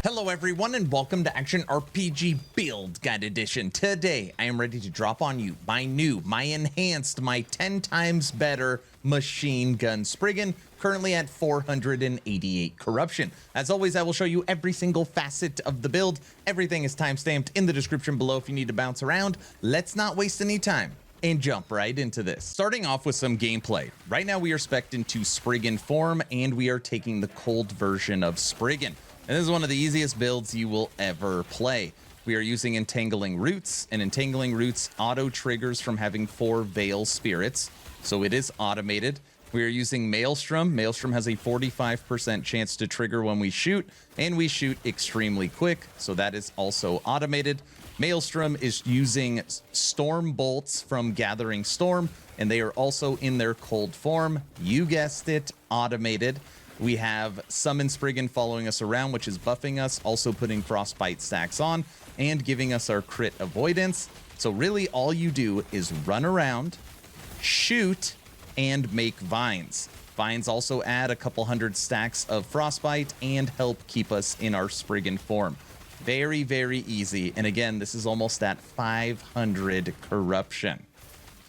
Hello everyone and welcome to Action RPG Build Guide Edition. Today I am ready to drop on you my enhanced, my 10 times better machine gun Spriggan, currently at 488 corruption. As always, I will show you every single facet of the build. Everything is timestamped in the description below if you need to bounce around. Let's not waste any time and jump right into this. Starting off with some gameplay. Right now we are spec'd into Spriggan Form and we are taking the cold version of Spriggan. And this is one of the easiest builds you will ever play. We are using Entangling Roots, and Entangling Roots auto triggers from having 4 Veil Spirits, so it is automated. We are using Maelstrom. Maelstrom has a 45% chance to trigger when we shoot, and we shoot extremely quick, so that is also automated. Maelstrom is using Storm Bolts from Gathering Storm, and they are also in their cold form. You guessed it, automated. We have Summon Spriggan following us around, which is buffing us, also putting Frostbite stacks on, and giving us our crit avoidance. So really all you do is run around, shoot, and make vines. Vines also add a couple hundred stacks of Frostbite and help keep us in our Spriggan form. Very, very easy. And again, this is almost at 500 corruption.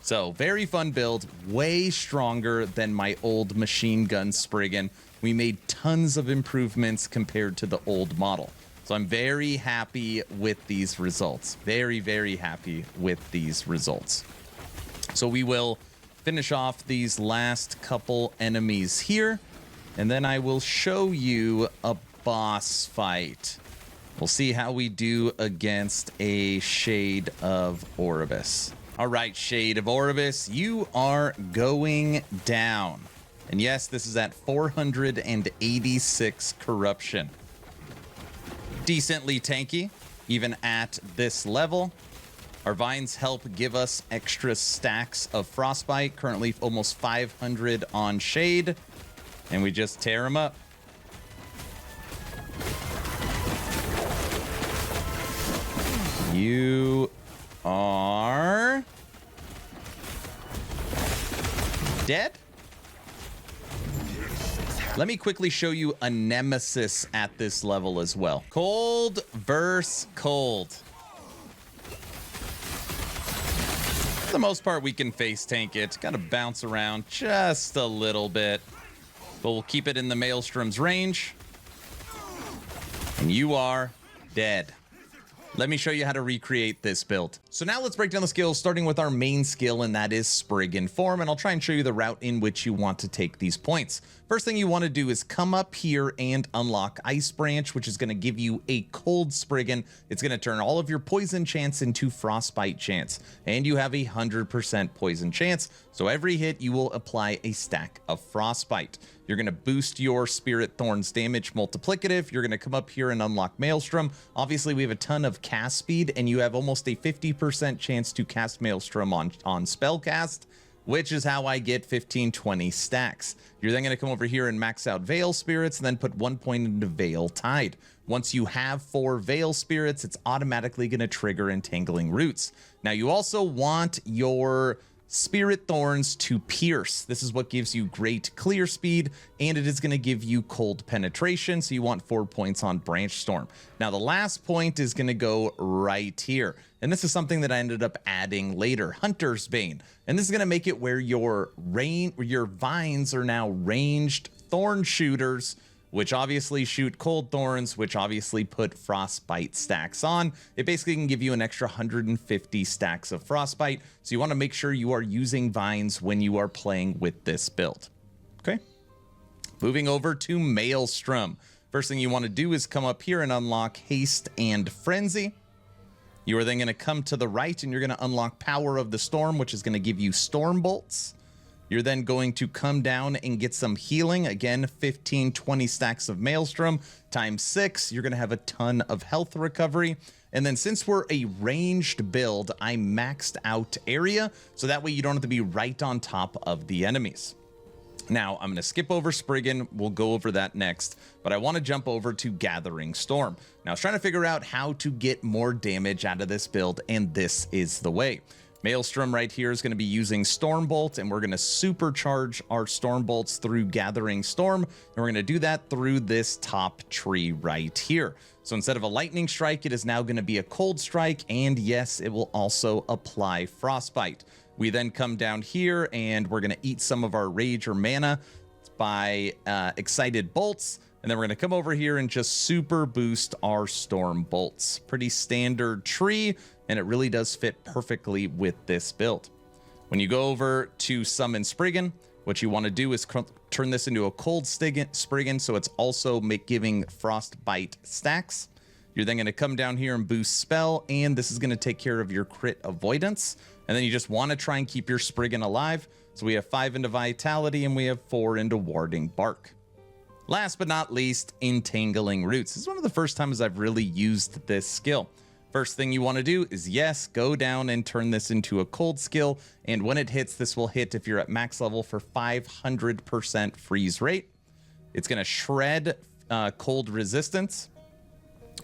So very fun build, way stronger than my old machine gun Spriggan. We made tons of improvements compared to the old model. So I'm very happy with these results. Very, very happy with these results. So we will finish off these last couple enemies here, and then I will show you a boss fight. We'll see how we do against a Shade of Oribus. All right, Shade of Oribus, you are going down. And yes, this is at 486 corruption. Decently tanky, even at this level. Our vines help give us extra stacks of Frostbite, currently almost 500 on Shade. And we just tear them up. You are dead? Let me quickly show you a nemesis at this level as well. Cold versus cold. For the most part, we can face tank it. Gotta bounce around just a little bit. But we'll keep it in the Maelstrom's range. And you are dead. Let me show you how to recreate this build. So now let's break down the skills, starting with our main skill, and that is Spriggan Form, and I'll try and show you the route in which you want to take these points. First thing you want to do is come up here and unlock Ice Branch, which is going to give you a cold Spriggan. It's going to turn all of your poison chance into Frostbite chance, and you have a 100% poison chance, so every hit you will apply a stack of Frostbite. You're going to boost your Spirit Thorn's damage multiplicative. You're going to come up here and unlock Maelstrom. Obviously, we have a ton of cast speed, and you have almost a 50% chance to cast Maelstrom on spellcast, which is how I get 15-20 stacks. You're then going to come over here and max out Veil Spirits, and then put 1 point into Veil Tide. Once you have 4 Veil Spirits, it's automatically going to trigger Entangling Roots. Now, you also want your Spirit Thorns to pierce. This is what gives you great clear speed, and it is going to give you cold penetration, so you want 4 points on Branch Storm. Now the last point is going to go right here, and this is something that I ended up adding later, Hunter's Bane, and this is going to make it where your vines are now ranged thorn shooters, which obviously shoot cold thorns, which obviously put Frostbite stacks on. It basically can give you an extra 150 stacks of Frostbite, so you want to make sure you are using vines when you are playing with this build. Okay, moving over to Maelstrom. First thing you want to do is come up here and unlock Haste and Frenzy. You are then going to come to the right and you're going to unlock Power of the Storm, which is going to give you Storm Bolts. You're then going to come down and get some healing. Again, 15-20 stacks of Maelstrom times 6. You're going to have a ton of health recovery. And then since we're a ranged build, I maxed out area, so that way you don't have to be right on top of the enemies. Now, I'm going to skip over Spriggan. We'll go over that next, but I want to jump over to Gathering Storm. Now, I was trying to figure out how to get more damage out of this build, and this is the way. Maelstrom right here is going to be using Stormbolt, and we're going to supercharge our Stormbolts through Gathering Storm, and we're going to do that through this top tree right here. So instead of a Lightning Strike, it is now going to be a Cold Strike, and yes, it will also apply Frostbite. We then come down here, and we're going to eat some of our Rage or Mana by Excited Bolts, and then we're going to come over here and just super boost our Storm Bolts. Pretty standard tree, and it really does fit perfectly with this build. When you go over to Summon Spriggan, what you want to do is turn this into a Cold Spriggan, so it's also giving Frostbite stacks. You're then going to come down here and boost Spell, and this is going to take care of your crit avoidance. And then you just want to try and keep your Spriggan alive. So we have 5 into Vitality, and we have 4 into Warding Bark. Last but not least, Entangling Roots. This is one of the first times I've really used this skill. First thing you want to do is, yes, go down and turn this into a cold skill. And when it hits, this will hit if you're at max level for 500% freeze rate. It's going to shred cold resistance.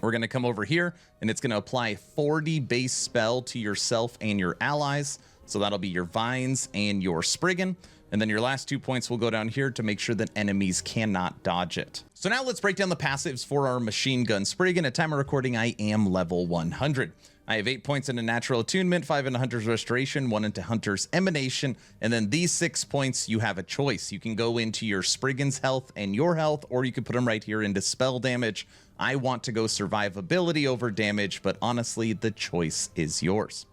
We're going to come over here, and it's going to apply 40 base spell to yourself and your allies. So that'll be your Vines and your Spriggan. And then your last 2 points will go down here to make sure that enemies cannot dodge it. So now let's break down the passives for our Machine Gun Spriggan. At time of recording, I am level 100. I have 8 points into Natural Attunement, 5 into Hunter's Restoration, 1 into Hunter's Emanation, and then these 6 points, you have a choice. You can go into your Spriggan's health and your health, or you can put them right here into spell damage. I want to go survivability over damage, but honestly, the choice is yours.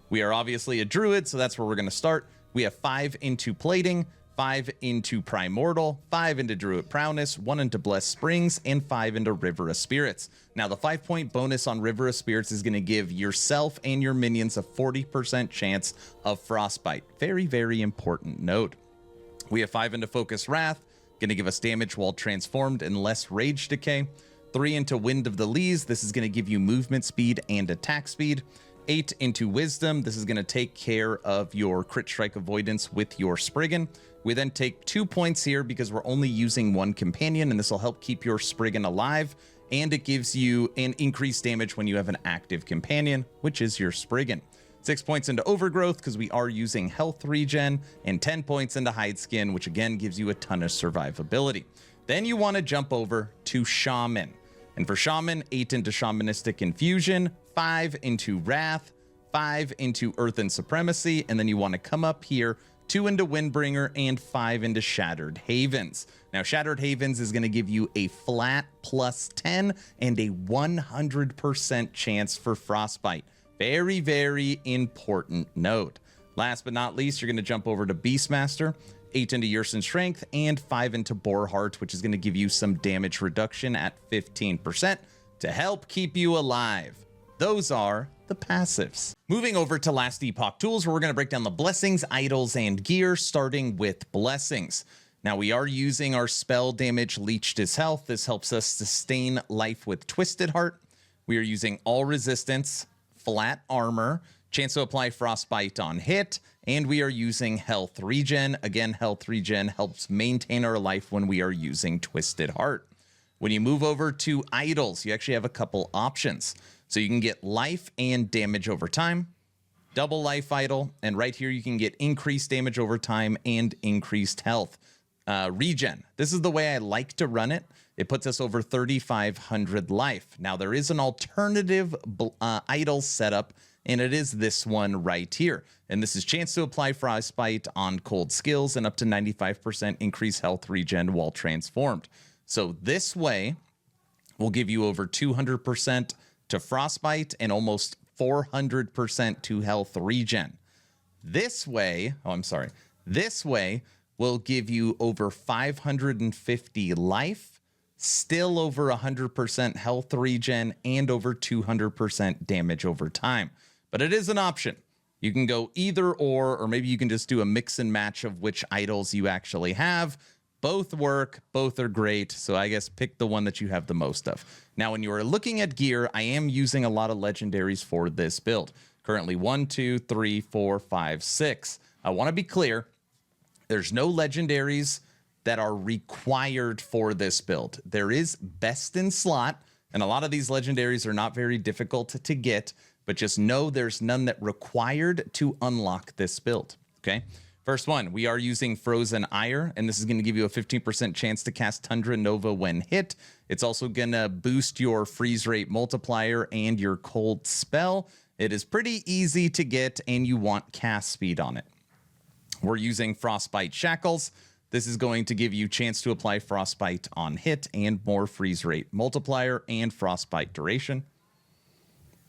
We are obviously a druid, so that's where we're going to start. We have 5 into Plating, 5 into Primordial, 5 into Druid Prowess, 1 into Blessed Springs, and 5 into River of Spirits. Now, the 5-point bonus on River of Spirits is going to give yourself and your minions a 40% chance of Frostbite. Very, very important note. We have 5 into Focus Wrath, going to give us damage while transformed and less Rage Decay. 3 into Wind of the Lees, this is going to give you movement speed and attack speed. 8 into Wisdom, this is going to take care of your crit strike avoidance with your Spriggan. We then take 2 points here because we're only using 1 companion, and this will help keep your Spriggan alive, and it gives you an increased damage when you have an active companion, which is your Spriggan. 6 points into Overgrowth because we are using health regen, and 10 points into Hide Skin, which again gives you a ton of survivability. Then you want to jump over to Shaman. And for Shaman, 8 into Shamanistic Infusion, 5 into Wrath, 5 into Earth and Supremacy, and then you want to come up here, 2 into Windbringer, and 5 into Shattered Havens. Now, Shattered Havens is going to give you a flat +10 and a 100% chance for Frostbite. Very, very important note. Last but not least, you're going to jump over to Beastmaster, 8 into Yersin Strength, and 5 into Boarheart, which is going to give you some damage reduction at 15% to help keep you alive. Those are the passives. Moving over to Last Epoch Tools, where we're going to break down the blessings, idols, and gear, starting with blessings. Now, we are using our spell damage Leeched His Health. This helps us sustain life with Twisted Heart. We are using all resistance, flat armor, chance to apply Frostbite on hit, and we are using health regen. Again, health regen helps maintain our life when we are using Twisted Heart. When you move over to idols, you actually have a couple options. So you can get life and damage over time, double life idol, and right here you can get increased damage over time and increased health regen. This is the way I like to run it. It puts us over 3,500 life. Now, there is an alternative idol setup, and it is this one right here. And this is chance to apply Frostbite on cold skills and up to 95% increase health regen while transformed. So this way will give you over 200% to Frostbite and almost 400% to health regen. This way will give you over 550 life, still over 100% health regen, and over 200% damage over time. But it is an option. You can go either or maybe you can just do a mix and match of which idols you actually have. Both work, both are great, so I guess pick the one that you have the most of. Now, when you are looking at gear, I am using a lot of legendaries for this build. Currently 1, 2, 3, 4, 5, 6. I want to be clear, there's no legendaries that are required for this build. There is best in slot, and a lot of these legendaries are not very difficult to get, but just know there's none that required to unlock this build, okay? First one, we are using Frozen Ire, and this is going to give you a 15% chance to cast Tundra Nova when hit. It's also going to boost your freeze rate multiplier and your cold spell. It is pretty easy to get, and you want cast speed on it. We're using Frostbite Shackles. This is going to give you chance to apply Frostbite on hit and more freeze rate multiplier and Frostbite duration.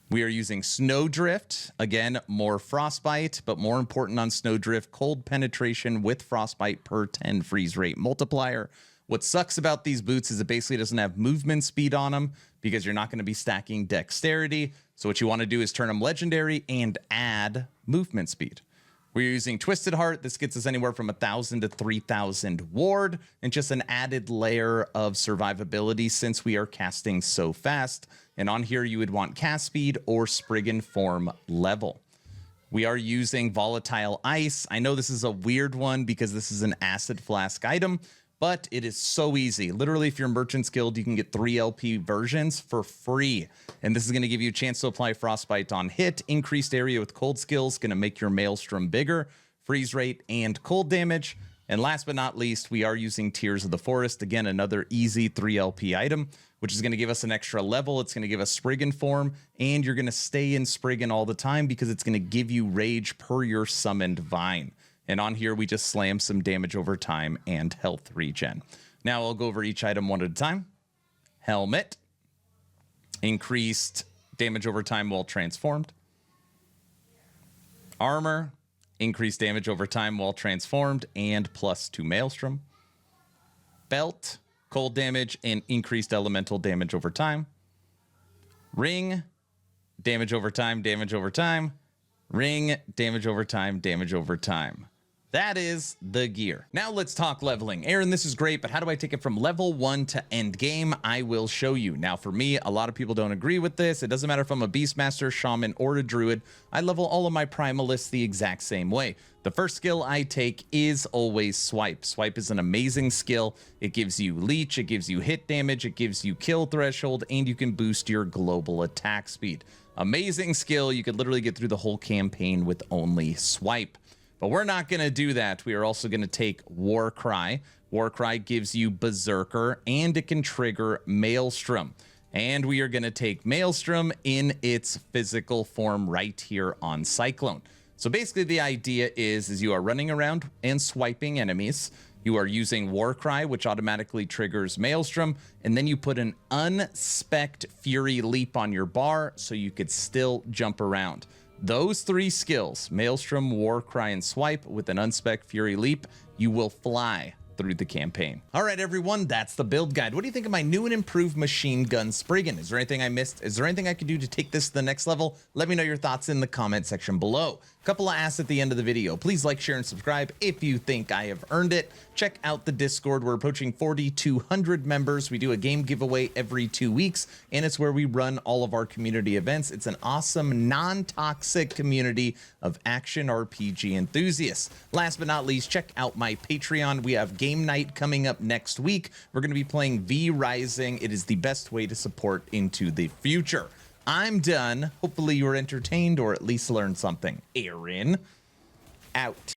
We are using Snowdrift. Again, more Frostbite, but more important on Snowdrift, cold penetration with Frostbite per 10 freeze rate multiplier. What sucks about these boots is it basically doesn't have movement speed on them because you're not going to be stacking dexterity. So what you want to do is turn them legendary and add movement speed. We're using Twisted Heart. This gets us anywhere from 1,000 to 3,000 ward and just an added layer of survivability since we are casting so fast. And on here, you would want cast speed or Spriggan Form level. We are using Volatile Ice. I know this is a weird one because this is an Acid Flask item, but it is so easy. Literally, if you're Merchant's Guild, you can get 3 LP versions for free. And this is going to give you a chance to apply Frostbite on hit, increased area with cold skills, going to make your Maelstrom bigger, freeze rate, and cold damage. And last but not least, we are using Tears of the Forest. Again, another easy 3 LP item, which is going to give us an extra level. It's going to give us Spriggan Form, and you're going to stay in Spriggan all the time because it's going to give you rage per your summoned Vine. And on here, we just slam some damage over time and health regen. Now I'll go over each item one at a time. Helmet. Increased damage over time while transformed. Armor. Increased damage over time while transformed and +2 Maelstrom. Belt. Cold damage and increased elemental damage over time. Ring. Damage over time, damage over time. Ring. Damage over time, damage over time. That is the gear. Now let's talk leveling. Aaron, this is great, but how do I take it from level 1 to end game? I will show you. Now for me, a lot of people don't agree with this. It doesn't matter if I'm a Beastmaster, Shaman, or a Druid. I level all of my Primalists the exact same way. The first skill I take is always Swipe. Swipe is an amazing skill. It gives you Leech, it gives you hit damage, it gives you kill threshold, and you can boost your global attack speed. Amazing skill. You could literally get through the whole campaign with only Swipe. But we're not going to do that. We are also going to take Warcry. Warcry gives you Berserker, and it can trigger Maelstrom. And we are going to take Maelstrom in its physical form right here on Cyclone. So basically the idea is you are running around and swiping enemies. You are using Warcry, which automatically triggers Maelstrom, and then you put an unspec'd Fury Leap on your bar so you could still jump around. Those 3 skills, Maelstrom, Warcry, and Swipe, with an unspec'd Fury Leap, you will fly through the campaign. All right, everyone, that's the build guide. What do you think of my new and improved machine gun Spriggan? Is there anything I missed? Is there anything I could do to take this to the next level? Let me know your thoughts in the comment section below. A couple of asks at the end of the video. Please like, share, and subscribe if you think I have earned it. Check out the Discord. We're approaching 4,200 members. We do a game giveaway every 2 weeks, and it's where we run all of our community events. It's an awesome, non-toxic community of action RPG enthusiasts. Last but not least, check out my Patreon. We have game night coming up next week. We're going to be playing V Rising. It is the best way to support into the future. I'm done. Hopefully you were entertained or at least learned something. Aaron, out.